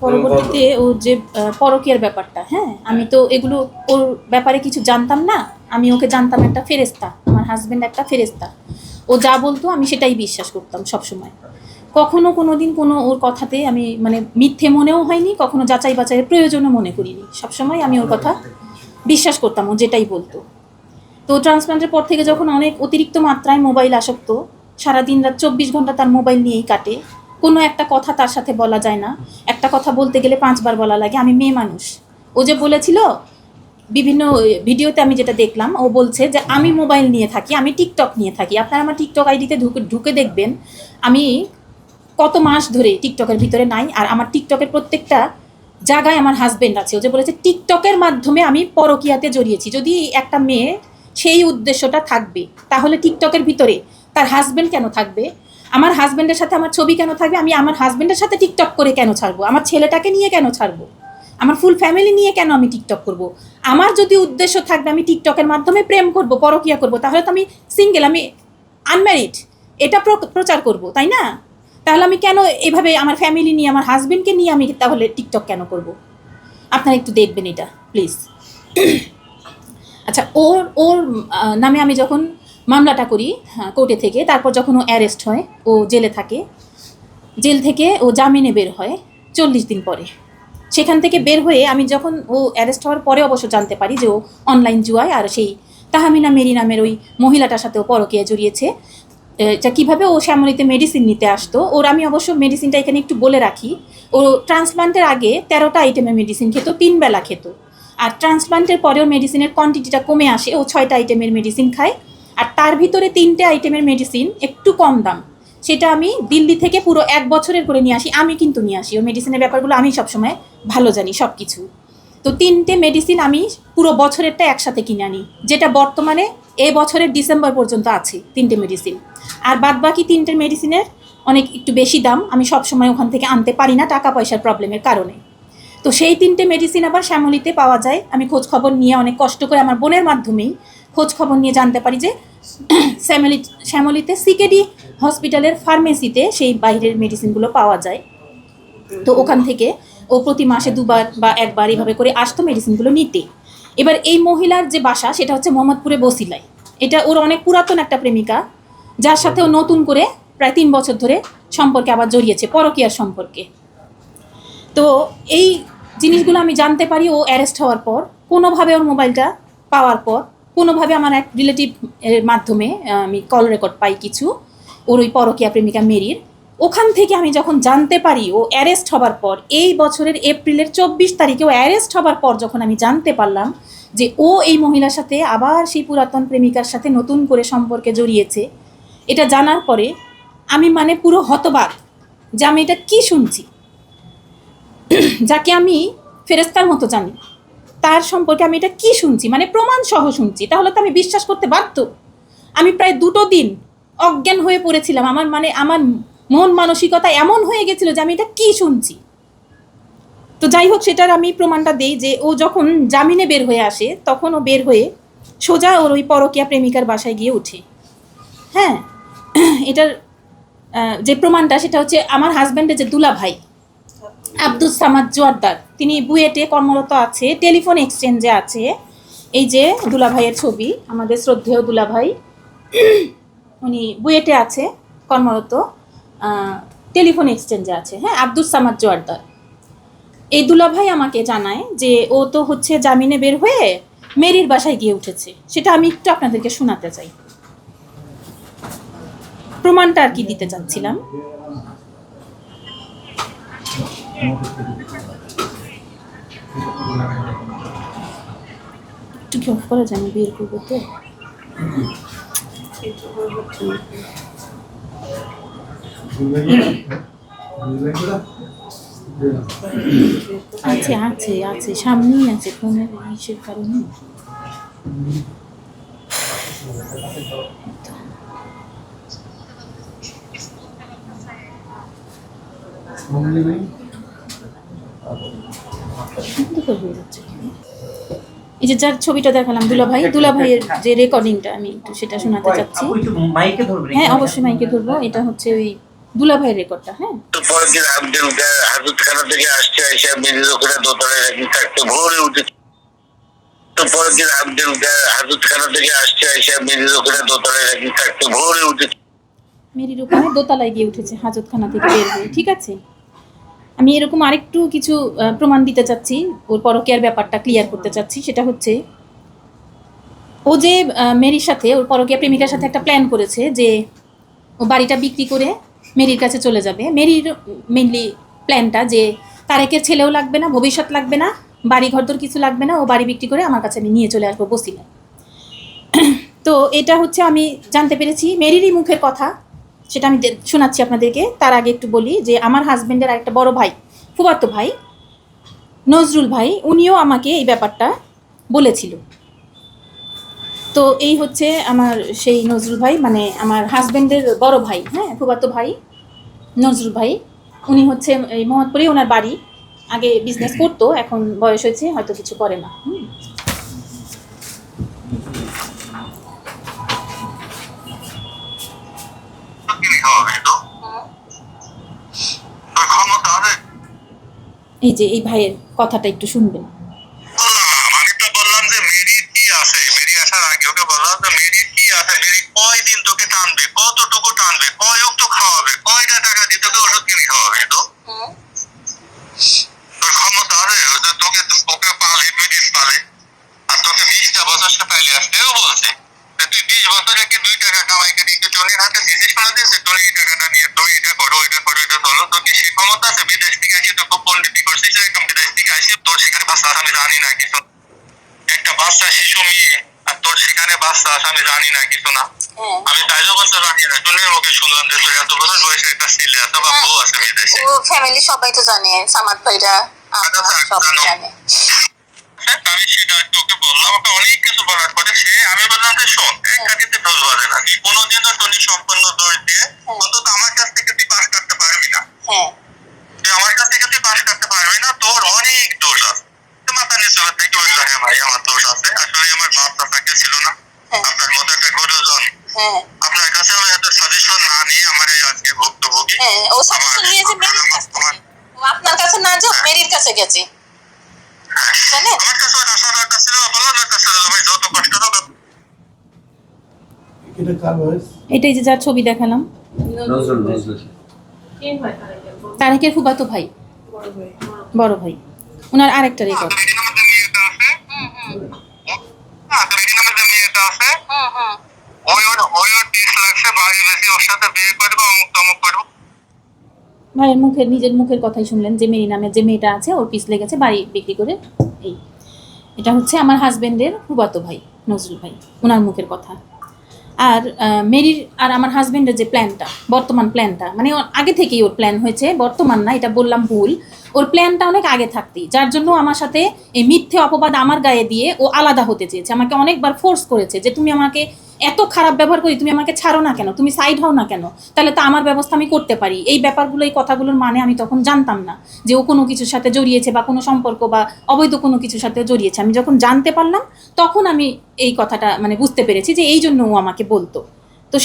পরবর্তীতে ওর যে পরকীয়ার ব্যাপারটা, হ্যাঁ, আমি তো এগুলো ওর ব্যাপারে কিছু জানতাম না। আমি ওকে জানতাম একটা ফেরেস্তা, আমার হাজব্যান্ড একটা ফেরেস্তা। ও যা বলতো আমি সেটাই বিশ্বাস করতাম সবসময়। কখনো কোনো দিন কোনো ওর কথাতে আমি মানে মিথ্যে মনেও হয়নি, কখনো যাচাই বাছাইয়ের প্রয়োজনও মনে করিনি। সবসময় আমি ওর কথা বিশ্বাস করতাম, ও যেটাই বলতো। তো ট্রান্সপ্লান্টের পর থেকে যখন অনেক অতিরিক্ত মাত্রায় মোবাইল আসক্ত, সারাদিন রাত 24 ঘন্টা তার মোবাইল নিয়েই কাটে। কোনো একটা কথা তার সাথে বলা যায় না, একটা কথা বলতে গেলে 5 বার বলা লাগে। আমি মেয়ে মানুষ। ও যে বলেছিল বিভিন্ন ভিডিওতে, আমি যেটা দেখলাম, ও বলছে যে আমি মোবাইল নিয়ে থাকি, আমি টিকটক নিয়ে থাকি। আপনারা আমার টিকটক আইডিতে ঢুকে দেখবেন আমি কত মাস ধরে টিকটকের ভিতরে নাই। আর আমার টিকটকের প্রত্যেকটা জায়গায় আমার হাজব্যান্ড আছে। ও যে বলেছে টিকটকের মাধ্যমে আমি পরকীয়াতে জড়িয়েছি। যদি একটা মেয়ে সেই উদ্দেশ্যটা থাকবে, তাহলে টিকটকের ভিতরে তার হাজব্যান্ড কেন থাকবে? আমার হাজব্যান্ডের সাথে আমার ছবি কেন থাকবে? আমি আমার হাজব্যান্ডের সাথে টিকটক করে কেন ছাড়বো? আমার ছেলেটাকে নিয়ে কেন ছাড়বো? আমার ফুল ফ্যামিলি নিয়ে কেন আমি টিকটক করব? আমার যদি উদ্দেশ্য থাকবে আমি টিকটকের মাধ্যমে প্রেম করব, পরকীয়া করব, তাহলে তো আমি সিঙ্গেল, আমি আনম্যারিড, এটা প্রচার করব, তাই না? তাহলে আমি কেন এভাবে আমার ফ্যামিলি নিয়ে, আমার হাজব্যান্ডকে নিয়ে আমি তাহলে টিকটক কেন করব? আপনারা একটু দেখবেন এটা প্লিজ। আচ্ছা, ওর ওর নামে আমি যখন মামলাটা করি কোর্টে থেকে, তারপর যখন ও অ্যারেস্ট হয়, ও জেলে থাকে, জেল থেকে ও জামিনে বের হয় 40 দিন পরে। সেখান থেকে বের হয়ে আমি যখন ও অ্যারেস্ট হওয়ার পরে অবশ্য জানতে পারি যে ও অনলাইন জুয়ায় আর সেই তাহমিনা মেরি নামের ওই মহিলাটার সাথে ও পরকীয়া জড়িয়েছে। এটা কীভাবে ও শ্যামলীতে মেডিসিন নিতে আসতো। ওর আমি অবশ্য মেডিসিনটা এখানে একটু বলে রাখি। ও ট্রান্সপ্লান্টের আগে 13টা আইটেমের মেডিসিন খেত, 3 বেলা খেত। আর ট্রান্সপ্লান্টের পরেও মেডিসিনের কোয়ান্টিটিটা কমে আসে, ও 6টা আইটেমের মেডিসিন খায়। আর তার ভিতরে 3টে আইটেমের মেডিসিন একটু কম দাম, সেটা আমি দিল্লি থেকে পুরো 1 বছরের করে নিয়ে আসি। আমি কিন্তু নিয়ে আসি, ও মেডিসিনের ব্যাপারগুলো আমি সবসময় ভালো জানি সব কিছু। তো 3টে মেডিসিন আমি পুরো বছরেরটা একসাথে কিনে আনি, যেটা বর্তমানে এই বছরের ডিসেম্বর পর্যন্ত আছে 3টে মেডিসিন। আর বাদবাকি 3টে মেডিসিনের অনেক একটু বেশি দাম, আমি সবসময় ওখান থেকে আনতে পারি না টাকা পয়সার প্রবলেমের কারণে। তো সেই 3টে মেডিসিন আবার শ্যামলীতে পাওয়া যায়। আমি খোঁজ খবর নিয়ে অনেক কষ্ট করে আমার বোনের মাধ্যমেই খোঁজ খবর নিয়ে জানতে পারি যে শ্যামলীতে সিকেডি হসপিটালের ফার্মেসিতে সেই বাইরের মেডিসিনগুলো পাওয়া যায়। তো ওখান থেকে ও প্রতি মাসে 2বার বা 1বার এভাবে করে আসতো মেডিসিনগুলো নিতে। এবার এই মহিলার যে বাসা সেটা হচ্ছে মোহাম্মদপুরে বসিলায়। এটা ওর অনেক পুরাতন একটা প্রেমিকা, যার সাথে ও নতুন করে প্রায় 3 বছর ধরে সম্পর্কে আবার জড়িয়েছে, পরকীয়ার সম্পর্কে। তো এই জিনিসগুলো আমি জানতে পারি ও অ্যারেস্ট হওয়ার পর। কোনোভাবে ওর মোবাইলটা পাওয়ার পর কোনোভাবে আমার এক রিলেটিভ এর মাধ্যমে আমি কল রেকর্ড পাই কিছু ওর ওই পরকীয়া প্রেমিকা মেরির। ওখান থেকে আমি যখন জানতে পারি ও অ্যারেস্ট হবার পর, এই বছরের এপ্রিলের 24 তারিখে ও অ্যারেস্ট হবার পর যখন আমি জানতে পারলাম যে ও এই মহিলার সাথে আবার সেই পুরাতন প্রেমিকার সাথে নতুন করে সম্পর্কে জড়িয়েছে, এটা জানার পরে আমি মানে পুরো হতবাক যে আমি এটা কী শুনছি। যাকে আমি ফেরেস্তার মতো জানি, তার সম্পর্কে আমি এটা কী শুনছি, মানে প্রমাণ সহ শুনছি, তাহলে তো আমি বিশ্বাস করতে বাধ্য। আমি প্রায় 2 দিন অজ্ঞান হয়ে পড়েছিলাম। আমার আমার মন মানসিকতা এমন হয়ে গেছিল যে আমি এটা কী শুনছি। তো যাই হোক, সেটার আমি প্রমাণটা দেই যে ও যখন জামিনে বের হয়ে আসে, তখন ও বের হয়ে সোজা ওর ওই পরকীয়া প্রেমিকার বাসায় গিয়ে ওঠে। হ্যাঁ, এটার যে প্রমাণটা সেটা হচ্ছে আমার হাজব্যান্ডের যে দুলাভাই আব্দুস সামাদ জোয়ারদার, তিনি বুয়েটে কর্মরত আছে, টেলিফোন এক্সচেঞ্জে আছে। এই যে দুলাভাইয়ের ছবি, আমাদের শ্রদ্ধেয় দুলাভাই, উনি বুয়েটে আছে কর্মরত, টেলিফোন এক্সচেঞ্জে আছে। হ্যাঁ, আব্দুস সামাদ জোয়ারদার। এই দুলাভাই আমাকে জানায় যে ও তো হচ্ছে জামিনে বের হয়ে মেরির বাসায় গিয়ে উঠেছে। সেটা আমি একটু আপনাদেরকে শোনাতে চাই, প্রমাণটা আর কি দিতে চাচ্ছিলাম। একটু কি অফ করা যায়? আমি বের করবো তো। আছে আছে আছে, সামনেই আছে, ফোনের ইসের কারণে। এই যে যার ছবিটা দেখালাম দুলাভাইয়ের যে রেকর্ডিংটা, আমি একটু সেটা শোনাতে চাচ্ছি। হ্যাঁ, অবশ্যই মাইকে ধরবো। এটা হচ্ছে ওই দুলাভাইয়ের রেকর্ডটা। হ্যাঁ, তো পরের দিন হাজতখানা থেকে আসছে, এসে মেরির ওখানে দোতলায় রাখি থাকতে ভোরে উঠে। তো পরের দিন হাজতখানা থেকে আসছে, এসে মেরির ওখানে দোতলায় রাখি থাকতে ভোরে উঠে। মেরির ওখানে দোতলায় গিয়ে উঠেছে হাজতখানা থেকে বের হয়ে। ঠিক আছে, আমি এরকম আরেকটু কিছু প্রমাণ দিতে চাচ্ছি, ওর পরকীয়ার ব্যাপারটা ক্লিয়ার করতে চাচ্ছি। সেটা হচ্ছে, ও যে মেরির সাথে, ওর পরকীয়া প্রেমিকার সাথে একটা প্ল্যান করেছে যে ও বাড়িটা বিক্রি করে মেরির কাছে চলে যাবে। মেরির মেনলি প্ল্যানটা যে তারেকের ছেলেও লাগবে না, ভবিষ্যৎ লাগবে না, বাড়ি ঘরদোর কিছু লাগবে না, ও বাড়ি বিক্রি করে আমার কাছে আমি নিয়ে চলে আসবো বসিলে। তো এটা হচ্ছে আমি জানতে পেরেছি মেরিরই মুখের কথা, সেটা আমি শোনাচ্ছি আপনাদেরকে। তার আগে একটু বলি যে আমার হাজব্যান্ডের আরেকটা বড় ভাই, ফুফাতো ভাই নজরুল ভাই, উনিও আমাকে এই ব্যাপারটা বলেছিল। তো এই হচ্ছে আমার সেই নজরুল ভাই, মানে আমার হাজব্যান্ডের বড় ভাই, হ্যাঁ, ফুফাতো ভাই নজরুল ভাই। উনি হচ্ছে এই মোহাম্মদপুরে ওনার বাড়ি। আগে বিজনেস করতো, এখন বয়স হয়েছে, হয়তো কিছু করে না। এই যে এই ভাইয়ের কথাটা একটু শুনবেন। আমি তো বললাম যে মেরি কি আছে, মেরি আসার আগে ওকে বললাম যে মেরি কি আছে, মেরি কয়দিন তোকে টানবে, কতটুকু টানবে, কয় তো খাওয়াবে, কয়টা টাকা দিয়ে তোকে ওষুধ কিনে খাওয়াবে। তো তোর ক্ষমতা আছে তোকে তোকে পালে, ব্রিটিশ পালে, আর তোকে 20টা বছর সে পাইলে আসতে বলছে। তুই 20 বছরে কি 2 টাকা কামাই করে টনির হাতে দিয়েছিস, শোনা দিয়েছে টনি এই টাকাটা নিয়ে তুমি এটা করো, এটা করো, এটা চলো। তোর কি সে ক্ষমতা আছে? বিদেশ থেকে আসি তো খুব পন্ডিতি করছিস, একদম বিদেশ থেকে আসি তোর সেখানে বাচ্চা আছে আমি জানি না কিছু, একটা বাচ্চা শিশু মেয়ে, আর তোর সেখানে বাচ্চা আছে আমি জানি না কিছু না। আমি তাইও বলতে জানি না, টনির মুখে শুনলাম যে তোর এত বছর বয়সে একটা ছেলে আছে বা বউ আছে বিদেশে। ও ফ্যামিলি সবাই তো জানে, সামাদ ভাইরা সবাই জানে। আমি সেটা তোকে বললাম, ওকে অনেক কিছু বলার পরে সে, আমি বললাম যে শোন, এক কাটিতে ঢোল বাজে না, তুই কোনোদিনও টনি সম্পন্ন দৌড় দিয়ে অন্তত আমার কাছ থেকে তুই পাস করতে পারবি না। তুই আমার কাছ থেকে তুই পাস করতে পারবি না, তোর অনেক দোষ আছে। মাথা নিচু থেকে বললো, হ্যাঁ ভাই আমার দোষ আছে, আসলে আমার বাচ্চা থাকে ছিল না, আপনার মতো একটা গুরুজন, আপনার কাছে আমি এত সাজেশন না নিয়ে আমার এই আজকে ভুক্তভোগী। ও সাজেশন নিয়েছে মেরির কাছ থেকে, ও আপনার কাছে না যাও মেরির কাছে গেছে, জানেন? আমার কাছে ওই আশা দরকার ছিল, বলার দরকার ছিল ভাই যত কষ্ট হোক। এটাই যে যার ছবি দেখালাম, তারেকের ফুফাতো ভাই, বড় ভাই, ওনার আরেকটা রেকর্ড। ভাইয়ের মুখের, নিজের মুখের কথাই শুনলেন যে মেরি নামের যে মেয়েটা আছে ওর পিস লেগেছে বাড়ি বিক্রি করে। এই এটা হচ্ছে আমার হাজবেন্ডের ফুফাতো ভাই নজরুল ভাই, ওনার মুখের কথা। আর মেরির আর আমার হাজবেন্ডের যে প্ল্যানটা, বর্তমান প্ল্যানটা, মানে আগে থেকেই ওর প্ল্যান হয়েছে, বর্তমান না, এটা বললাম ভুল। ওর প্ল্যানটা অনেক আগে থাকতেই, যার জন্য আমার সাথে এই মিথ্যে অপবাদ আমার গায়ে দিয়ে ও আলাদা হতে চেয়েছে, আমাকে অনেকবার ফোর্স করেছে যে তুমি আমাকে এত খারাপ ব্যবহার করি, তুমি আমাকে ছাড়ো না কেন, তুমি সাইড হও না কেন, তাহলে তো আমার ব্যবস্থা আমি করতে পারি। এই ব্যাপারগুলো, এই কথাগুলোর মানে আমি তখন জানতাম না যে ও কোনো কিছুর সাথে জড়িয়েছে বা কোনো সম্পর্ক বা অবৈধ কোনো কিছুর সাথে জড়িয়েছে। আমি যখন জানতে পারলাম তখন আমি এই কথাটা মানে বুঝতে পেরেছি যে এই জন্য ও আমাকে বলতো।